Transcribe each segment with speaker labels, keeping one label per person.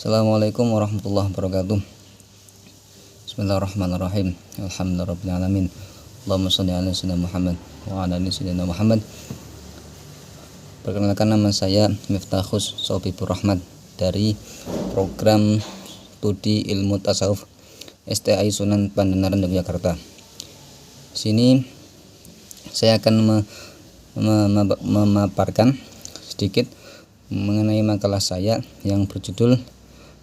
Speaker 1: Assalamualaikum warahmatullahi wabarakatuh. Bismillahirrahmanirrahim. Alhamdulillahirabbil alamin. Allahumma shalli ala sayyidina Muhammad wa ala ali sayyidina Muhammad. Perkenalkan, nama saya Miftahus Sobibur Rahmat dari program studi ilmu tasawuf STAI Sunan Pandenaran Yogyakarta. Sini saya akan memaparkan sedikit mengenai makalah saya yang berjudul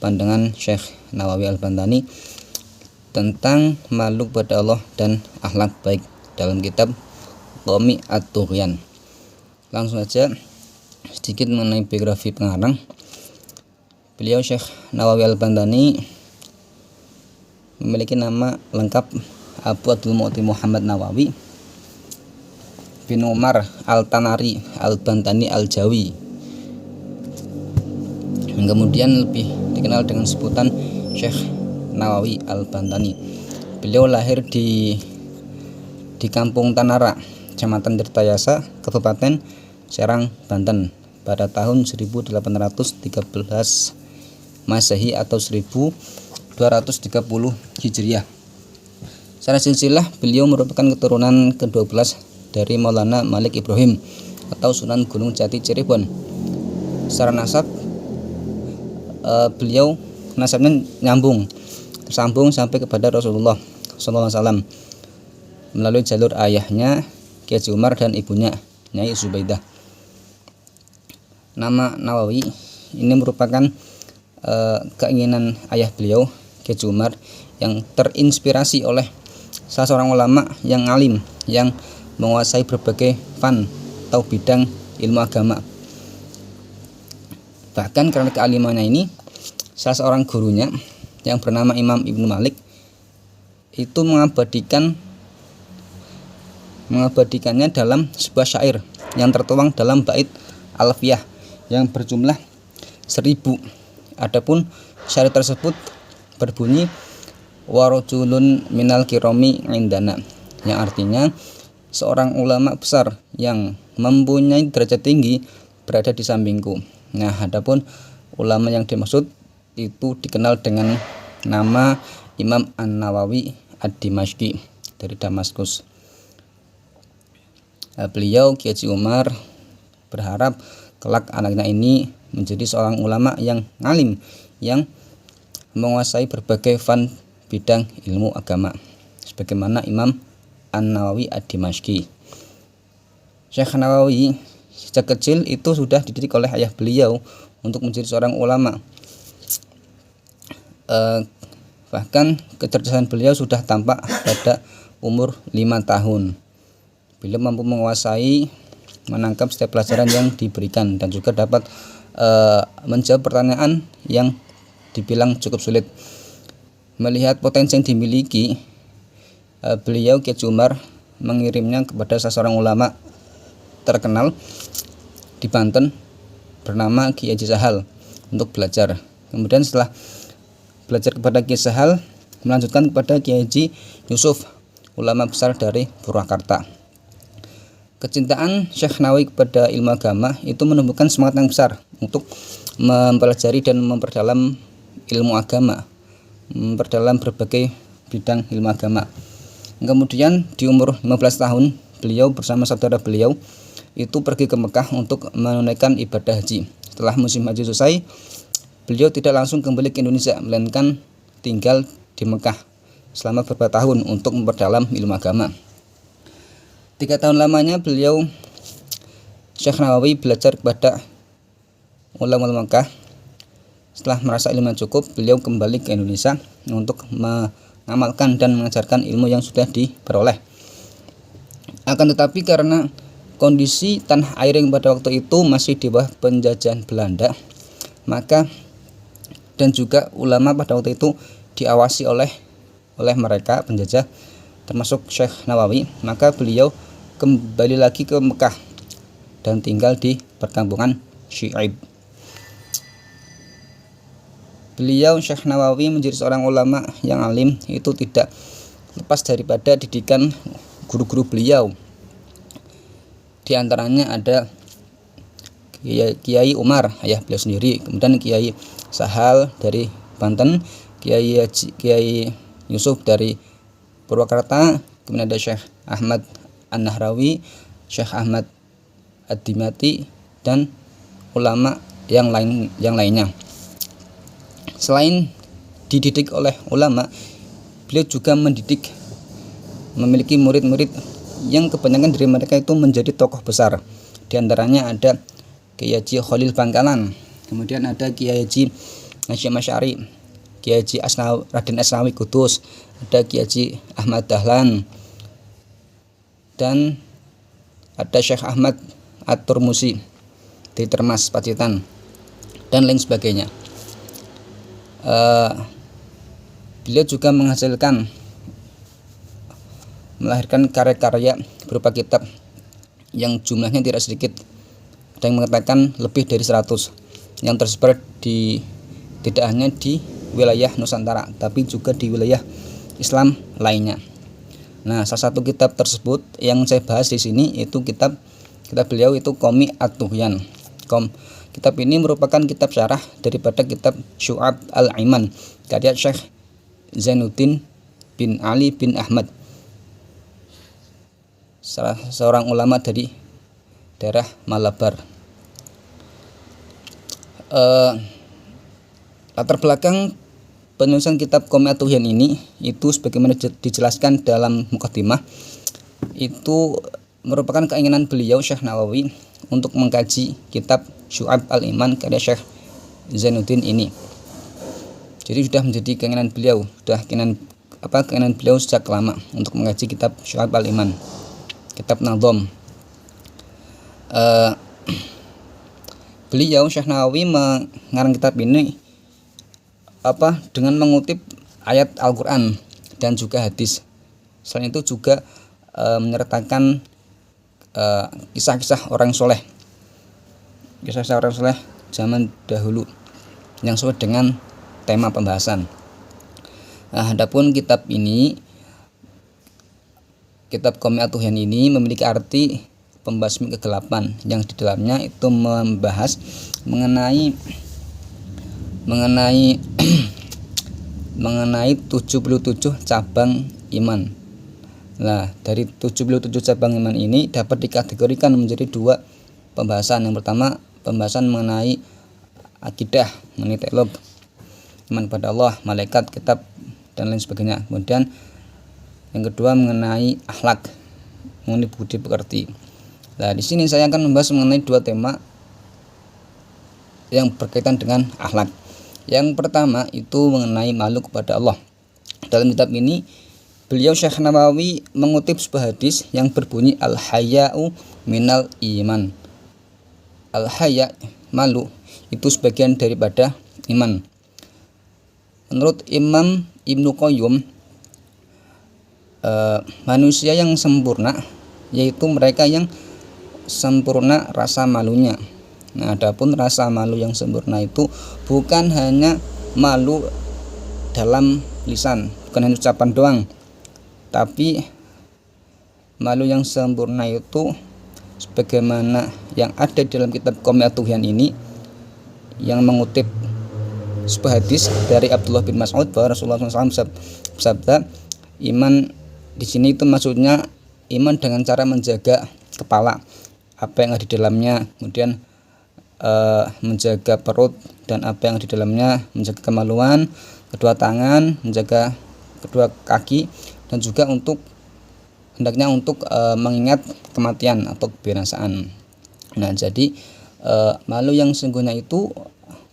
Speaker 1: Pandangan Syekh Nawawi Al-Bantani tentang makhluk pada Allah dan akhlak baik dalam kitab Qami At-Tughyan. Langsung saja sedikit mengenai biografi pengarang. Beliau Syekh Nawawi Al-Bantani memiliki nama lengkap Abu Abdul Mu'ti Muhammad Nawawi bin Umar Al-Tanari Al-Bantani Al-Jawi, yang kemudian lebih dikenal dengan sebutan Syekh Nawawi Al-Bantani. Beliau lahir di Kampung Tanara, Kecamatan Tirtayasa, Kabupaten Serang, Banten pada tahun 1813 Masehi atau 1230 Hijriah. Secara silsilah beliau merupakan keturunan ke-12 dari Maulana Malik Ibrahim atau Sunan Gunung Jati Cirebon. Secara nasab beliau nasabnya tersambung sampai kepada Rasulullah SAW melalui jalur ayahnya Kiai Haji Umar dan ibunya Nyai Zubaidah. Nama Nawawi ini merupakan keinginan ayah beliau Kiai Haji Umar yang terinspirasi oleh salah seorang ulama yang alim yang menguasai berbagai fan atau bidang ilmu agama. Bahkan karena kealimannya ini, salah seorang gurunya yang bernama Imam Ibnu Malik itu mengabadikannya dalam sebuah syair yang tertuang dalam bait Alfiyah yang berjumlah 1000. Adapun syair tersebut berbunyi warajulun minal kirami indana, yang artinya seorang ulama besar yang mempunyai derajat tinggi berada di sampingku. Nah, adapun ulama yang dimaksud itu dikenal dengan nama Imam An-Nawawi Ad-Dimashqi dari Damaskus. Beliau Kiai Haji Umar berharap kelak anaknya ini menjadi seorang ulama yang alim yang menguasai berbagai fan bidang ilmu agama sebagaimana Imam An-Nawawi Ad-Dimashqi. Syekh Nawawi sejak kecil itu sudah dididik oleh ayah beliau untuk menjadi seorang ulama. Bahkan kecerdasan beliau sudah tampak pada umur 5 tahun. Beliau mampu menguasai menangkap setiap pelajaran yang diberikan dan juga dapat menjawab pertanyaan yang dibilang cukup sulit. Melihat potensi yang dimiliki, beliau Kiai Haji Umar mengirimnya kepada salah seorang ulama terkenal di Banten bernama Kiai Haji Sahal untuk belajar. Kemudian setelah belajar kepada Kiai Sahal, melanjutkan kepada Kiai Haji Yusuf, ulama besar dari Purwakarta. Kecintaan Syekh Nawawi kepada ilmu agama itu menumbuhkan semangat yang besar untuk mempelajari dan memperdalam ilmu agama, memperdalam berbagai bidang ilmu agama. Kemudian di umur 15 tahun, beliau bersama saudara beliau itu pergi ke Mekah untuk menunaikan ibadah haji. Setelah musim haji selesai, beliau tidak langsung kembali ke Indonesia, melainkan tinggal di Mekah selama beberapa tahun untuk memperdalam ilmu agama. 3 tahun lamanya beliau Syekh Nawawi belajar kepada ulama Mekah. Setelah merasa ilmu cukup, beliau kembali ke Indonesia untuk mengamalkan dan mengajarkan ilmu yang sudah diperoleh. Akan tetapi karena kondisi tanah air yang pada waktu itu masih di bawah penjajahan Belanda, maka dan juga ulama pada waktu itu diawasi oleh mereka penjajah termasuk Syekh Nawawi, maka beliau kembali lagi ke Mekah dan tinggal di perkampungan Syi'ib. Beliau Syekh Nawawi menjadi seorang ulama yang alim itu tidak lepas daripada didikan guru-guru beliau. Di antaranya ada Kiai Umar, ayah beliau sendiri, kemudian Kiai Sahal dari Banten, Kiai Yusuf dari Purwakarta, kemudian ada Syekh Ahmad An-Nahrawi, Syekh Ahmad Ad-Dimati, dan ulama yang lainnya. Selain dididik oleh ulama, beliau juga memiliki murid-murid yang kebanyakan dari mereka itu menjadi tokoh besar. Di antaranya ada Kiai Haji Khalil Bangkalan, kemudian ada Kiai Haji Hasyim Asy'ari, Kiai Haji Raden Asnawi Kudus, ada Kiai Haji Ahmad Dahlan, dan ada Syekh Ahmad At-Turmusi di Termas Pacitan, dan lain sebagainya. Beliau juga melahirkan karya-karya berupa kitab yang jumlahnya tidak sedikit. Ada yang mengatakan lebih dari 100 yang tersebar tidak hanya di wilayah Nusantara tapi juga di wilayah Islam lainnya. Nah, salah satu kitab tersebut yang saya bahas di sini itu kitab beliau itu Qomi At-Tughyan. Kitab ini merupakan kitab syarah daripada kitab Syu'ab Al-Iman karya Syekh Zainuddin bin Ali bin Ahmad, salah seorang ulama dari daerah Malabar. Latar belakang penulisan kitab Qomi At-Tughyan ini itu sebagaimana dijelaskan dalam mukadimah, itu merupakan keinginan beliau Syekh Nawawi untuk mengkaji kitab Syu'ab Al-Iman karya Syekh Zainuddin ini. Jadi sudah menjadi keinginan beliau, keinginan beliau sejak lama untuk mengkaji kitab Syu'ab Al-Iman, kitab Nadhom. Beliau Syekh Nawawi mengarang kitab ini dengan mengutip ayat Al-Qur'an dan juga hadis. Selain itu juga menyertakan kisah-kisah orang soleh zaman dahulu yang sesuai dengan tema pembahasan. Nah, adapun kitab Qomi At-Tughyan ini memiliki arti pembasmi kegelapan yang di dalamnya itu membahas mengenai 77 cabang iman. Nah, dari 77 cabang iman ini dapat dikategorikan menjadi 2 pembahasan. Yang pertama, pembahasan mengenai akidah, mengenai teolog, iman pada Allah, malaikat, kitab, dan lain sebagainya. Kemudian yang kedua mengenai akhlak, mengenai budi pekerti. Nah, di sini saya akan membahas mengenai 2 tema yang berkaitan dengan akhlak. Yang pertama itu mengenai malu kepada Allah. Dalam kitab ini beliau Syekh Nawawi mengutip sebuah hadis yang berbunyi al-haya'u minal iman. Al-haya', malu, itu sebagian daripada iman. Menurut Imam Ibnu Qayyum, manusia yang sempurna yaitu mereka yang sempurna rasa malunya. Nah, adapun rasa malu yang sempurna itu bukan hanya malu dalam lisan, bukan hanya ucapan doang, tapi malu yang sempurna itu sebagaimana yang ada di dalam kitab Qomi At-Tughyan ini, yang mengutip sebuah hadis dari Abdullah bin Mas'ud bahwa Rasulullah SAW bersabda, iman di sini itu maksudnya iman dengan cara menjaga kepala, apa yang ada di dalamnya, kemudian menjaga perut dan apa yang ada di dalamnya, menjaga kemaluan, kedua tangan, menjaga kedua kaki, dan juga hendaknya untuk mengingat kematian atau kebinasaan. Nah, jadi malu yang sesungguhnya itu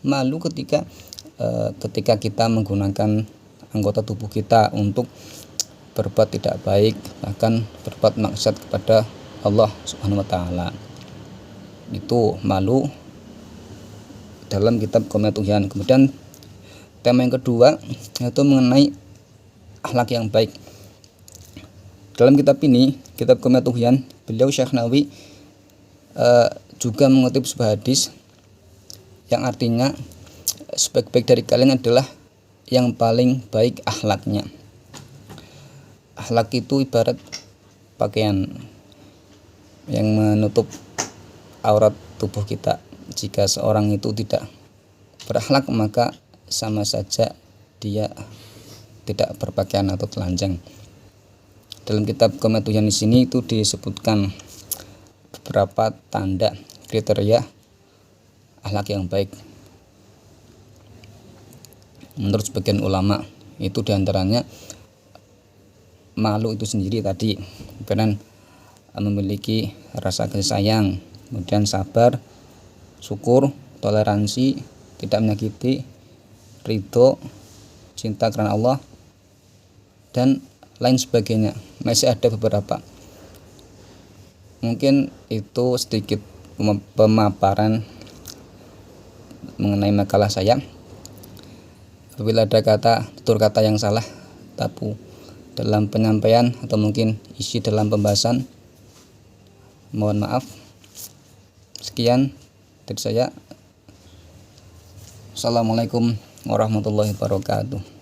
Speaker 1: malu ketika kita menggunakan anggota tubuh kita untuk berbuat tidak baik, bahkan berbuat maksiat kepada Allah Subhanahu wa taala. Itu malu dalam kitab Qomi At-Tughyan. Kemudian tema yang kedua yaitu mengenai akhlak yang baik. Dalam kitab ini, kitab Qomi At-Tughyan, beliau Syekh Nawawi juga mengutip sebuah hadis yang artinya sebaik-baik dari kalian adalah yang paling baik akhlaknya. Akhlak itu ibarat pakaian yang menutup aurat tubuh kita. Jika seorang itu tidak berakhlak, maka sama saja dia tidak berpakaian atau telanjang. Dalam kitab Qomatuyan di sini itu disebutkan beberapa tanda kriteria akhlak yang baik. Menurut sebagian ulama itu diantaranya malu itu sendiri tadi, kemudian memiliki rasa kasih sayang, kemudian sabar, syukur, toleransi, tidak menyakiti, ridho, cinta karena Allah, dan lain sebagainya. Masih ada beberapa. Mungkin itu sedikit pemaparan mengenai makalah saya. Apabila ada tutur kata yang salah, tabu dalam penyampaian atau mungkin isi dalam pembahasan, mohon maaf. Sekian dari saya. Assalamualaikum warahmatullahi wabarakatuh.